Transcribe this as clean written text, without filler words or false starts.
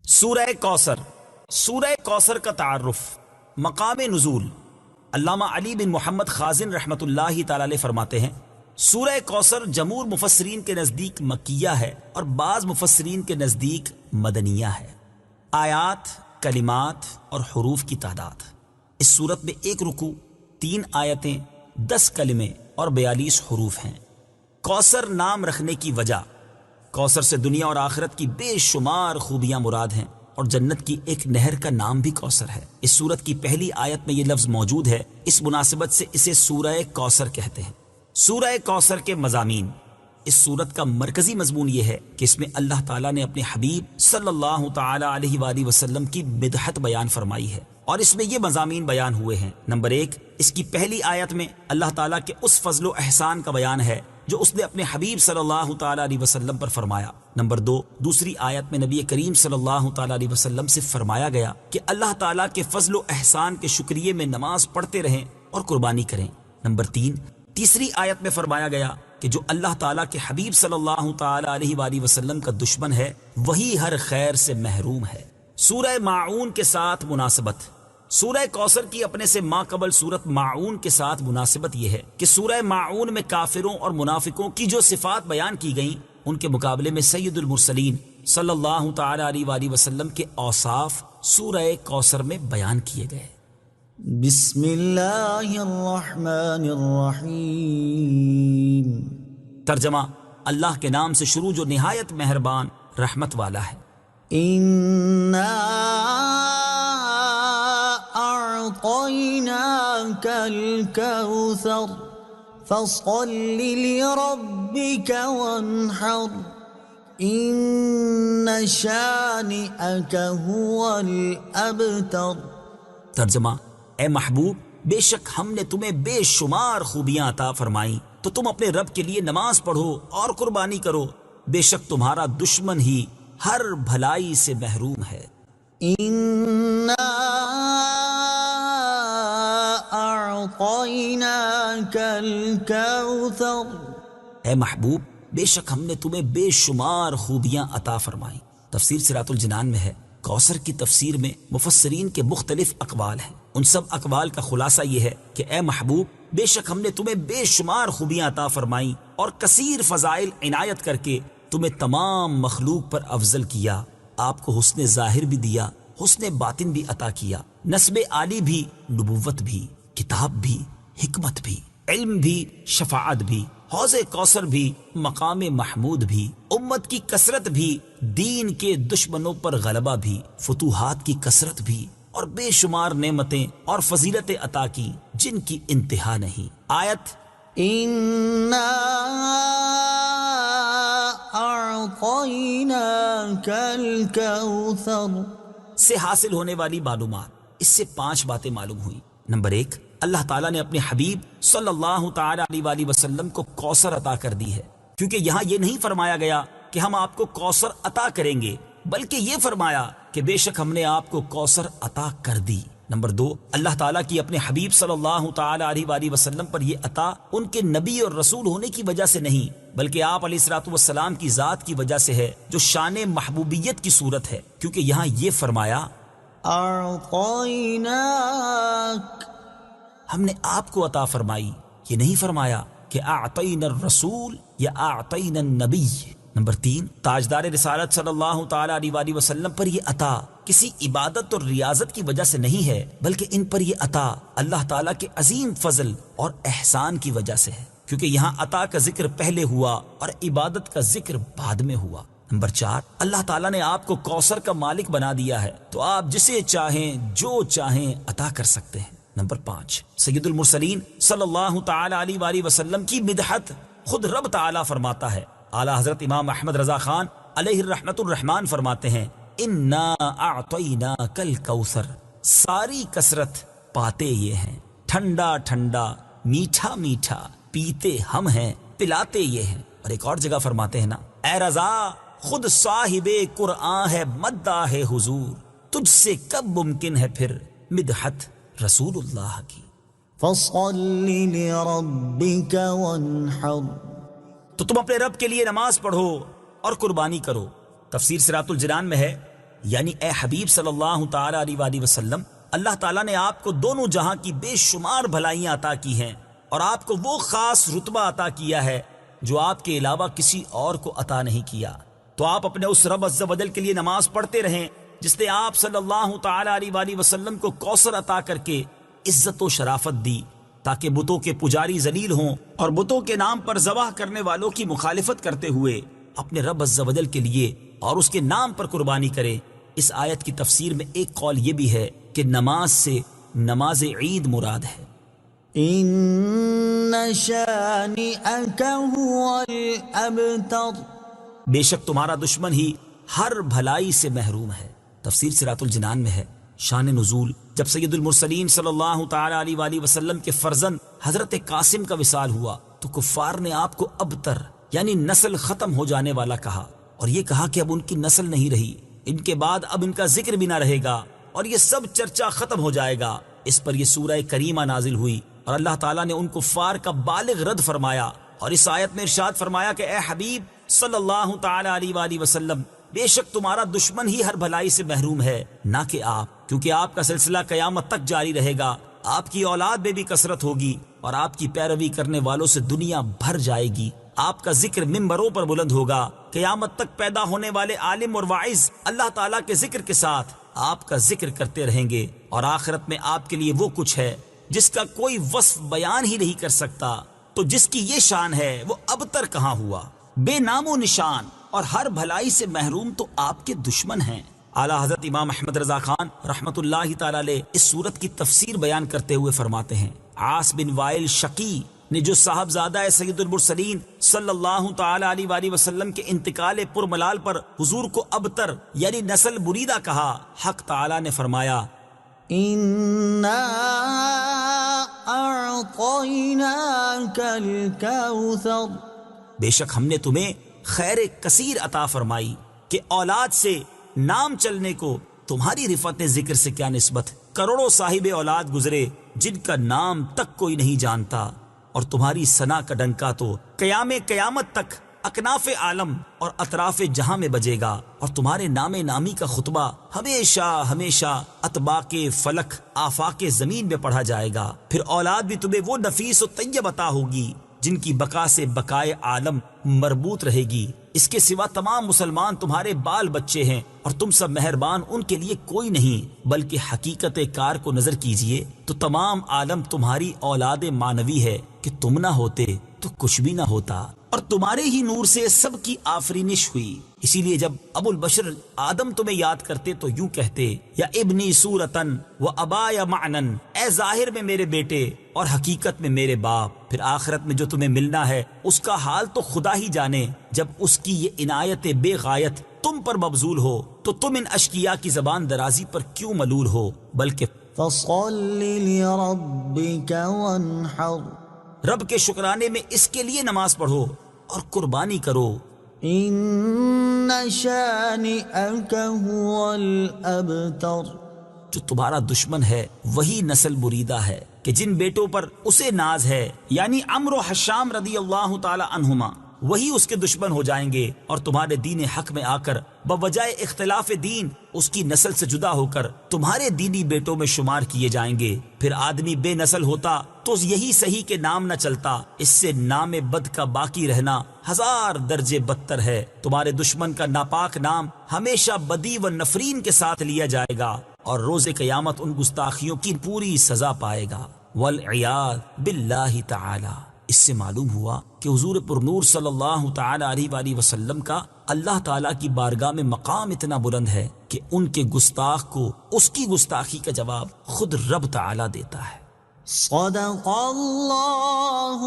سورہ کوثر۔ سورہ کوثر کا تعارف، مقام نزول۔ علامہ علی بن محمد خازن رحمۃ اللہ تعالی علیہ فرماتے ہیں سورہ کوثر جمہور مفسرین کے نزدیک مکیہ ہے اور بعض مفسرین کے نزدیک مدنیہ ہے۔ آیات، کلمات اور حروف کی تعداد، اس صورت میں 1 رکوع، 3 آیتیں، 10 کلمے اور 42 حروف ہیں۔ کوثر نام رکھنے کی وجہ، کوثر سے دنیا اور آخرت کی بے شمار خوبیاں مراد ہیں اور جنت کی ایک نہر کا نام بھی کوثر ہے۔ اس سورت کی پہلی آیت میں یہ لفظ موجود ہے، اس مناسبت سے اسے سورہ کوثر کہتے ہیں۔ سورہ کوثر کے مضامین، اس سورت کا مرکزی مضمون یہ ہے کہ اس میں اللہ تعالیٰ نے اپنے حبیب صلی اللہ تعالی علیہ وآلہ وسلم کی مدحت بیان فرمائی ہے، اور اس میں یہ مضامین بیان ہوئے ہیں۔ نمبر 1، اس کی پہلی آیت میں اللہ تعالیٰ کے اس فضل و احسان کا بیان ہے جو اس نے اپنے حبیب صلی اللہ تعالی علیہ وسلم پر فرمایا۔ نمبر 2، دوسری آیت میں نبی کریم صلی اللہ تعالی علیہ وسلم سے فرمایا گیا کہ اللہ تعالیٰ کے فضل و احسان کے شکریے میں نماز پڑھتے رہیں اور قربانی کریں۔ نمبر 3، تیسری آیت میں فرمایا گیا کہ جو اللہ تعالیٰ کے حبیب صلی اللہ تعالی علیہ وآلہ وسلم کا دشمن ہے وہی ہر خیر سے محروم ہے۔ سورہ ماعون کے ساتھ مناسبت، سورہ کوثر کی اپنے سے ماقبل سورت ماعون کے ساتھ مناسبت یہ ہے کہ سورہ ماعون میں کافروں اور منافقوں کی جو صفات بیان کی گئیں ان کے مقابلے میں سید المرسلین صلی اللہ تعالی علیہ وآلہ وسلم کے اوصاف سورہ کوثر میں بیان کیے گئے۔ بسم اللہ الرحمن الرحیم۔ ترجمہ، اللہ کے نام سے شروع جو نہایت مہربان رحمت والا ہے۔ اِنَّا أعطيناك الكوثر فصل لربك وانحر إن شانئك هو الأبتر۔ ترجمہ، اے محبوب، بے شک ہم نے تمہیں بے شمار خوبیاں عطا فرمائیں تو تم اپنے رب کے لیے نماز پڑھو اور قربانی کرو، بے شک تمہارا دشمن ہی ہر بھلائی سے محروم ہے۔ أعطيناك الكوثر، اے محبوب، بے شک ہم نے تمہیں بے شمار خوبیاں عطا فرمائیں۔ تفسیر صراط الجنان میں ہے، کوثر کی تفسیر میں مفسرین کے مختلف اقوال ہیں، ان سب اقوال کا خلاصہ یہ ہے کہ اے محبوب، بے شک ہم نے تمہیں بے شمار خوبیاں عطا فرمائیں اور کثیر فضائل عنایت کر کے تمہیں تمام مخلوق پر افضل کیا، آپ کو حسن ظاہر بھی دیا، حسن باطن بھی عطا کیا، نسب عالی بھی، نبوت بھی، کتاب بھی، حکمت بھی، علم بھی، شفاعت بھی، حوض کوثر بھی، مقام محمود بھی، امت کی کثرت بھی، دین کے دشمنوں پر غلبہ بھی، فتوحات کی کثرت بھی، اور بے شمار نعمتیں اور فضیلتیں عطا کی جن کی انتہا نہیں۔ آیت إِنَّا أَعْطَيْنَاكَ الْكَوْثَرَ سے حاصل ہونے والی معلومات، اس سے 5 باتیں معلوم ہوئیں۔ نمبر 1، اللہ تعالیٰ نے اپنے حبیب صلی اللہ تعالی علیہ وآلہ وسلم کو کوثر عطا کر دی ہے، کیونکہ یہاں یہ نہیں فرمایا گیا کہ ہم آپ کو کوثر عطا کریں گے، بلکہ یہ فرمایا کہ بے شک ہم نے آپ کو کوثر عطا کر دی۔ نمبر 2، اللہ تعالیٰ کی اپنے حبیب صلی اللہ تعالی علیہ وآلہ وسلم پر یہ عطا ان کے نبی اور رسول ہونے کی وجہ سے نہیں، بلکہ آپ علیہ الصلوۃ والسلام کی ذات کی وجہ سے ہے، جو شان محبوبیت کی صورت ہے، کیونکہ یہاں یہ فرمایا أَعْطَيْنَاكَ، ہم نے آپ کو عطا فرمائی، یہ نہیں فرمایا کہ اعطینا الرسول یا اعطینا النبی۔ نمبر 3، تاجدار رسالت صلی اللہ تعالی علیہ وآلہ وسلم پر یہ عطا کسی عبادت اور ریاضت کی وجہ سے نہیں ہے، بلکہ ان پر یہ عطا اللہ تعالیٰ کے عظیم فضل اور احسان کی وجہ سے ہے، کیونکہ یہاں عطا کا ذکر پہلے ہوا اور عبادت کا ذکر بعد میں ہوا۔ نمبر 4، اللہ تعالیٰ نے آپ کو کوثر کا مالک بنا دیا ہے تو آپ جسے چاہیں جو چاہیں عطا کر سکتے ہیں۔ نمبر 5، سید المرسلین صلی اللہ تعالی علیہ وآلہ وسلم کی مدحت خود رب تعالیٰ فرماتا ہے۔ اعلیٰ حضرت امام احمد رضا خان علیہ الرحمت الرحمان فرماتے ہیں، انا اعطیناک الکوثر، ساری کثرت پاتے یہ ہیں، ٹھنڈا ٹھنڈا، میٹھا میٹھا، پیتے ہم ہیں، پلاتے یہ ہیں۔ اور ایک اور جگہ فرماتے ہیں نا، اے رضا خود صاحب قرآن ہے مداح حضور، تجھ سے کب ممکن ہے پھر مدحت رسول اللہ کی۔ فَصَلِّ لِرَبِّكَ وَانْحَرْ، تو تم اپنے رب کے لیے نماز پڑھو اور قربانی کرو۔ تفسیر صراط الجنان میں ہے، یعنی اے حبیب صلی اللہ تعالی علیہ وآلہ وسلم، اللہ تعالیٰ نے آپ کو دونوں جہاں کی بے شمار بھلائیاں عطا کی ہیں اور آپ کو وہ خاص رتبہ عطا کیا ہے جو آپ کے علاوہ کسی اور کو عطا نہیں کیا۔ تو آپ اپنے اس رب عز و جل کے لیے نماز پڑھتے رہیں جس نے آپ صلی اللہ تعالی علیہ وآلہ وسلم کو کوثر عطا کر کے عزت و شرافت دی، تاکہ بتوں کے پجاری ذلیل ہوں اور بتوں کے نام پر ذبح کرنے والوں کی مخالفت کرتے ہوئے اپنے رب عز و جل کے لیے اور اس کے نام پر قربانی کرے۔ اس آیت کی تفسیر میں ایک قول یہ بھی ہے کہ نماز سے نماز عید مراد ہے۔ إن شانئك هو الأبتر، بے شک تمہارا دشمن ہی ہر بھلائی سے محروم ہے۔ تفسیر صراط الجنان میں ہے۔ شان نزول، جب سید المرسلین صلی اللہ تعالی علیہ وآلہ وسلم کے فرزند حضرت قاسم کا وصال ہوا تو کفار نے آپ کو ابتر یعنی نسل ختم ہو جانے والا کہا، اور یہ کہا کہ اب ان کی نسل نہیں رہی، ان کے بعد اب ان کا ذکر بھی نہ رہے گا اور یہ سب چرچا ختم ہو جائے گا۔ اس پر یہ سورہ کریمہ نازل ہوئی اور اللہ تعالیٰ نے ان کفار کا بالغ رد فرمایا، اور اس آیت میں ارشاد فرمایا کہ اے حبیب صلی اللہ تعالی علیہ وآلہ وسلم، بے شک تمہارا دشمن ہی ہر بھلائی سے محروم ہے، نہ کہ آپ، کیونکہ آپ کا سلسلہ قیامت تک جاری رہے گا، آپ کی اولاد میں بھی کثرت ہوگی اور آپ کی پیروی کرنے والوں سے دنیا بھر جائے گی۔ آپ کا ذکر ممبروں پر بلند ہوگا، قیامت تک پیدا ہونے والے عالم اور واعظ اللہ تعالیٰ کے ذکر کے ساتھ آپ کا ذکر کرتے رہیں گے، اور آخرت میں آپ کے لیے وہ کچھ ہے جس کا کوئی وصف بیان ہی نہیں کر سکتا۔ تو جس کی یہ شان ہے وہ ابتر کہاں ہوا، بے نام و نشان اور ہر بھلائی سے محروم تو آپ کے دشمن ہیں۔ اعلیٰ حضرت امام احمد رضا خان رحمۃ اللہ تعالی علیہ اس صورت کی تفسیر بیان کرتے ہوئے فرماتے ہیں، عاص بن وائل شقی نے جو صاحبزادہ سید المرسلین صلی اللہ تعالی علیہ وآلہ وسلم کے انتقال پرملال پر حضور کو ابتر یعنی نسل بریدہ کہا، حق تعالی نے فرمایا إنا أعطيناك الكوثر، بے شک ہم نے تمہیں خیر کثیر عطا فرمائی کہ اولاد سے نام چلنے کو تمہاری رفعت ذکر سے کیا نسبت۔ کروڑوں صاحب اولاد گزرے جن کا نام تک کوئی نہیں جانتا، اور تمہاری ثنا کا ڈنکا تو قیامت تک اکناف عالم اور اطراف جہاں میں بجے گا، اور تمہارے نام نامی کا خطبہ ہمیشہ ہمیشہ اطباق فلک آفاق زمین میں پڑھا جائے گا۔ پھر اولاد بھی تمہیں وہ نفیس و طیب عطا ہوگی جن کی بقا سے بقائے عالم مربوط رہے گی۔ اس کے سوا تمام مسلمان تمہارے بال بچے ہیں، اور تم سب مہربان ان کے لیے کوئی نہیں، بلکہ حقیقت کار کو نظر کیجئے تو تمام عالم تمہاری اولاد مانوی ہے کہ تم نہ ہوتے تو کچھ بھی نہ ہوتا، اور تمہارے ہی نور سے سب کی آفرینش ہوئی۔ اسی لیے جب ابو البشر آدم تمہیں یاد کرتے تو یوں کہتے، یا ابنی صورتن و ابایا معنن، اے ظاہر میں میرے بیٹے اور حقیقت میں میرے باپ۔ پھر آخرت میں جو تمہیں ملنا ہے اس کا حال تو خدا ہی جانے۔ جب اس کی یہ عنایت بے غایت تم پر مبذول ہو تو تم ان اشقیاء کی زبان درازی پر کیوں ملول ہو، بلکہ فصل لربك وانحر، رب کے شکرانے میں اس کے لیے نماز پڑھو اور قربانی کرو۔ إن شانئك هو الأبتر، جو تمہارا دشمن ہے وہی نسل بریدہ ہے کہ جن بیٹوں پر اسے ناز ہے، یعنی عمرو و حشام رضی اللہ تعالی عنہما، وہی اس کے دشمن ہو جائیں گے، اور تمہارے دین حق میں آ کر بوجہ اختلاف دین اس کی نسل سے جدا ہو کر تمہارے دینی بیٹوں میں شمار کیے جائیں گے۔ پھر آدمی بے نسل ہوتا تو یہی صحیح کہ نام نہ چلتا، اس سے نام بد کا باقی رہنا 1000 درجے بدتر ہے۔ تمہارے دشمن کا ناپاک نام ہمیشہ بدی و نفرین کے ساتھ لیا جائے گا، اور روز قیامت ان گستاخیوں کی پوری سزا پائے گا۔ والعیاذ باللہ تعالی۔ اس سے معلوم ہوا کہ حضور پر نور صلی اللہ تعالی علیہ وآلہ وسلم کا اللہ تعالیٰ کی بارگاہ میں مقام اتنا بلند ہے کہ ان کے گستاخ کو اس کی گستاخی کا جواب خود رب تعالیٰ دیتا ہے۔ صدق اللہ